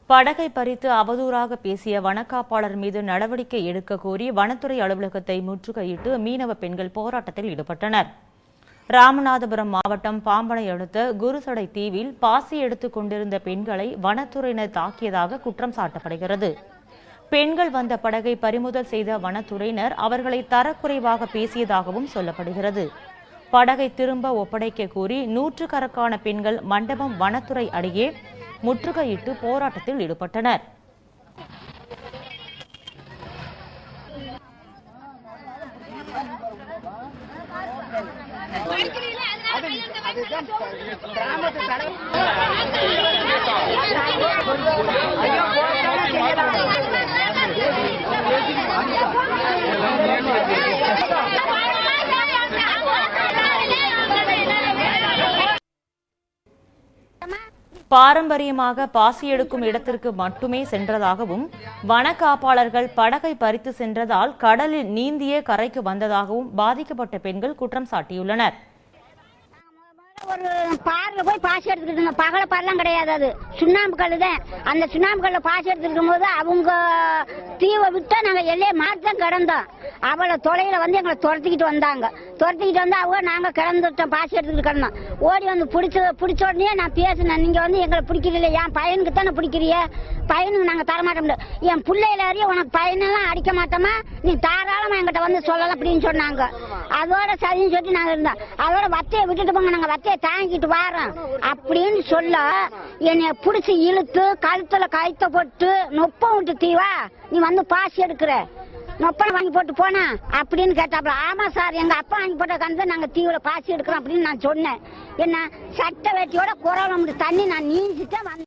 படகை பறித்து அவதூறாக பேசிய வனக்காப்பாளர் மீது நடவடிக்கை எடுக்க கோரி வனத்துறை அலுவலகத்தை முற்றுகையிட்டு மீனவ பெண்கள் போராட்டத்தில் ஈடுபட்டனர். ராமநாதபுரம் மாவட்டம் பாம்பனை அடுத்த குருசடை தீவில் பாசி எடுத்துக் கொண்டிருந்த பெண்களை வனத்துறையினர் தாக்கியதாக குற்றம் சாட்டப்படுகிறது. பெண்கள் வந்த படகை பறிமுதல் செய்த வனத்துறையினர் அவர்களை தரக்குறைவாக பேசியதாகவும் சொல்லப்படுகிறது. படகை திரும்ப ஒப்படைக்க கோரி நூற்றுக்கணக்கான பெண்கள் மண்டபம் வனத்துறை அருகே முற்றுகையிட்டு போராட்டத்தில் ஈடுபட்டனர். பாரம்பரியமாக பாசி எடுக்கும் இடத்திற்கு மட்டுமே சென்றதாகவும் வன காப்பாளர்கள் படகை பறித்து சென்றதால் கடலில் நீந்தியே கரைக்கு வந்ததாகவும் பாதிக்கப்பட்ட பெண்கள் குற்றம் சாட்டியுள்ளனர். ஒரு பார்ல போய் பாசி எடுத்துக்கிட்டு பகல பார்லாம் கிடையாது, அது சுண்ணாம்பு கல்லு தான். அந்த சுண்ணாம்பு கல்ல பாசி எடுத்துக்கும் போது அவங்க தீவை விட்டா நாங்க எல்லையை மாற்றி தான் கிடந்தோம். அவளை தொலைல வந்து எங்களை துரத்திக்கிட்டு வந்தாங்க. துரத்திக்கிட்டு வந்து அவங்க நாங்க கிடந்துட்டோம், பாசி எடுத்துக்கிட்டு கிடந்தோம். ஓடி வந்து பிடிச்ச உடனே நான் பேசினேன், நீங்க வந்து எங்களை பிடிக்கிறீங்களே, என் பையனுக்கு தானே பிடிக்கிறிய, பையனுக்கு நாங்க தரமாட்டோம், என் பிள்ளையில அறிய உனக்கு பையனெல்லாம் அடிக்க மாட்டோமா, நீ தாராளமா எங்கிட்ட வந்து சொல்லலாம் அப்படின்னு சொன்னாங்க. அதோட சரின்னு சொல்லி நாங்க இருந்தோம். அதோட வத்தையை விட்டுட்டு போங்க, நாங்க வத்தையை தாங்கிட்டு வாரோம் அப்படின்னு சொல்ல என்னை பிடிச்சி இழுத்து கழுத்துல கயித்த போட்டு நொப்பம் விட்டு தீவா நீ வந்து பாசி எடுக்கிற, நொப்பம் வாங்கி போட்டு போனா அப்படின்னு கேட்டாப்ல. ஆமா சார், எங்க அப்பா வாங்கி போட்ட கண்டு நாங்க தீவுல பாசி எடுக்கிறோம் அப்படின்னு நான் சொன்னேன். என்ன சட்ட வேட்டியோட குரல் தண்ணி நான் நீஞ்சிட்டேன்.